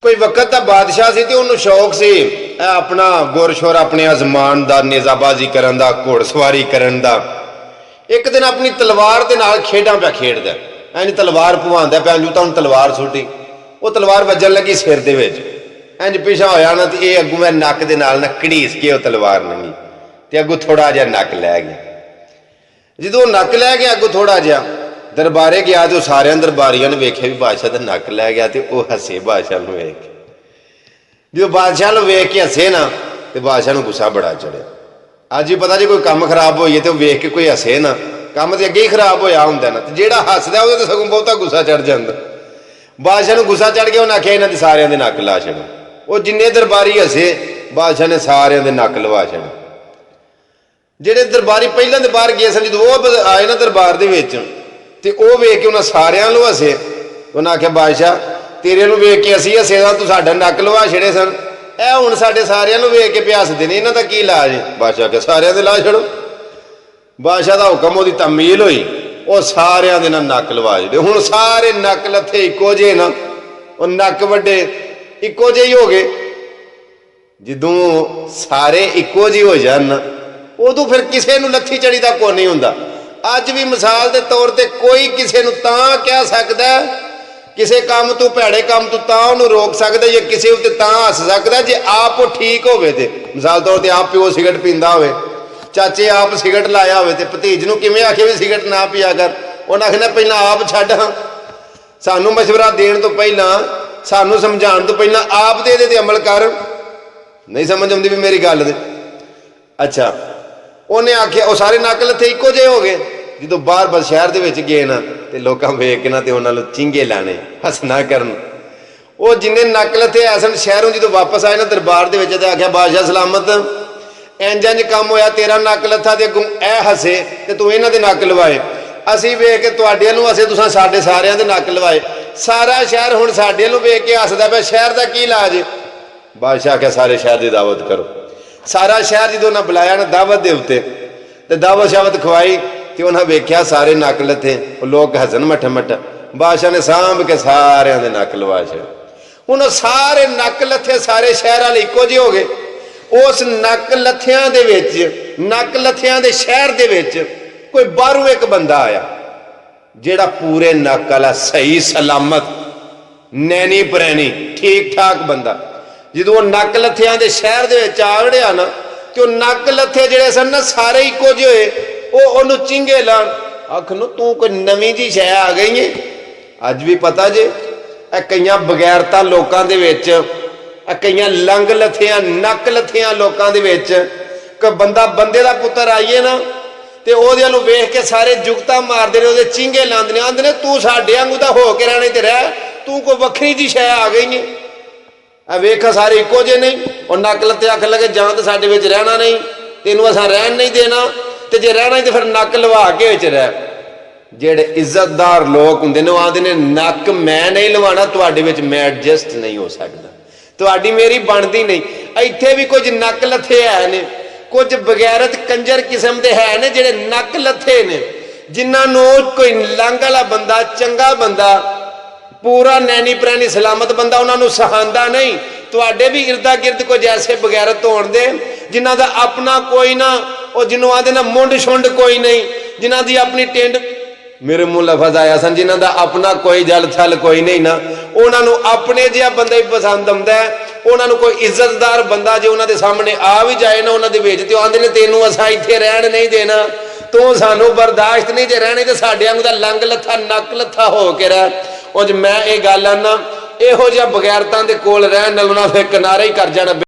कोई वक्त का बादशाह से तो उन्होंने शौक से अपना गुर शोर अपने आजमान का नेजाबाजी करन दा घोड़सवारी करन दा। एक दिन अपनी तलवार के नाल खेडां पे खेडदा इंज तलवार भवांदा पे अंजू तो तलवार सुटी वो तलवार वजन लगी सिर दे विच इंज पिछा होया ना तो ये अगू मैं नक दे नाल ना घड़ीस के तलवार लंघी ते अगू थोड़ा जिहा नक लै गया। जो नक लै गया अगू थोड़ा जिहा दरबारे गया तो सारे दरबारियों ने वेख्या भी बादशाह का नक लै गया तो वह हसे बादशाह को वेख के। जो बादशाह को वेख के हसे ना तो बादशाह को गुस्सा बड़ा चढ़िया। अज भी पता जी कोई काम खराब हो तो वेख के कोई हसे ना काम तो अगे ही खराब होया होंदा ना तो जेड़ा हसदा वो तो सगों बहुता गुस्सा चढ़ जाता। बादशाह को गुस्सा चढ़ गया उन्हें आख्या इन्हां दे सारियां दे नक ला छड़ो। वो जिन्ने दरबारी हसे बादशाह ने सारियां दे नक लवा छड़े। जेड़े दरबारी पहले तो बाहर गए सन जो वो आए ना दरबार दे विच ते वो वेख के उन्हें सारियां लो हसे। उन्हें आख्या बादशाह तेरे नूं वेख के असीं हसे तां तूं साडा नक लवा छड़े सन ए हुण साडे सारियां नूं वेख के पे हसदे ने इन्हां दा की इलाज है। बादशाह के सारियां दे ला छड़ो। बादशाह का हुक्म वो तमील हुई वो सारियां दे नक लवा छड़े। हुण सारे नक लथे इक्को जे ना वो नक वड्डे इक्को जे ही हो गए। जदों सारे इक्को जे हो जान उदों फिर किसी नूं लत्थी चढ़ी दा कोई नहीं हुंदा। अज भी मिसाल के तौर पर कोई किसी नूं तां कह सकदा किसी काम तो भैड़े काम तो तां उहनूं रोक सकदा या किसी उत्ते तां हस सकदा जे आप वो ठीक होवे ते। मिसाल तौर पर आप प्यो सिगरट पींदा होवे चाचे आप सिगरट लाया होवे ते भतीज नूं किवें आखे भी सिगरट ना पिया कर उन्हें आखना पहला आप छड्ड सानू मशवरा देण तो पहला सानू समझाउण तो पहला आप दे दे अमल कर। नहीं समझ आउंदी भी मेरी गल दे। अच्छा उन्हें आख्या वो सारे नक लथे इक्को जे हो गए। जो बाहर बस शहर के गए ना तो लोग वेख के ना तो उन्होंने चिंगे लाने हसना करन। वो जिन्हें नक लथे ऐसा शहरों जो वापस आए ना दरबार के आख्या बादशाह सलामत इंज इंज काम होया तेरा नक लथा तो अगों ए हसे तो तू इन्हां दे नक लवाए असीं वेख के तुहाडे नूं हसे तुसां साडे सारियां दे नक लवाए सारा शहर हुण साडे नूं वेख के हसदा पिया शहर का की इलाज। बादशाह आख्या सारे शहर की दावत करो। सारा शहर जो उन्हें बुलाया ना दावत के उत्ते तो दावत शावत खवाई तो उन्हें वेख्या सारे नक लथे लोग हसन मठ मठ। बादशाह ने सांभ के सारियां दे नक लवा छड़े। हुण सारे नक लथे सारे शहर वाले इक्को जे हो गए। उस नक लथियां दे विच नक लथियां दे शहर दे विच कोई बाहरों एक बंदा आया जेड़ा पूरे नक वाला सही सलामत नैनी परैनी ठीक ठाक बंदा। जो नक लथियां दे शहर दे विच आ वड़िया ना तो नक लथे जिहड़े सन ना सारे इक्को जे होए वो चिंगे लाण आखन तू कोई नवीं जी शै आ गई है। अज भी पता जे कई बगैरता लोगों के विच कई लंग लथियां नक लथियां लोगों के विच कोई बंदा बंदे का पुत्र आईए ना तो वो वेख के सारे जुगता मारते ने वो चिंगे लाते ने आंदे ने तू साडे वांगू तां हो के रहने ते रह तू कोई वखरी जी शै आ गई है। वेख सारे इक्को जे नहीं और नक लत्ते आख लगे जां तो साडे विच रहना नहीं तेनों असां रहन नहीं देना तो जे रहना ही तो फिर नक लवा के विच रह। जेड़े इज्जतदार लोग हुंदे ने आंदे ने नक मैं नहीं लवाना तुहाडे विच मैं एडजस्ट नहीं हो सकदा तुहाडी मेरी बनदी नहीं। इत्थे भी कुछ नक लथे है ने कुछ बगैरत कंजर किस्म के है ने जेड़े नक लथे ने जिन्हां नूं कोई लंघ वाला बंदा चंगा बंदा पूरा नैनी प्रैनी सलामत बंदा उन्होंने सहांदा नहीं। तुहाडे भी इर्दा गिर्द कुछ ऐसे बगैरत होण दे जिन्हां दा अपना कोई ना और जिन्हों आदे ना मुंड शुंड कोई नहीं जिन्हां दी अपनी टिंड मेरे मुंह लफज आया सन जिन्हां दा अपना कोई जल थल कोई नहीं ना उन्होंने अपने जिहा बंदा ही पसंद आउंदा है। उन्होंने कोई इज्जतदार बंदा जो उन्होंने सामने आ भी जाए ना उन्होंने विच ते आंदे ने तैनूं असां इत्थे रहण नहीं देना तू सानू बर्दाश्त नहीं जे रहने तो साडे वांगू दा लंग लथा नक लथा हो के रह। उंज मैं ये गल आना इहो जिहा बगैरतां दे कोल रहण नालों ना फिर किनारे ही कर जाना।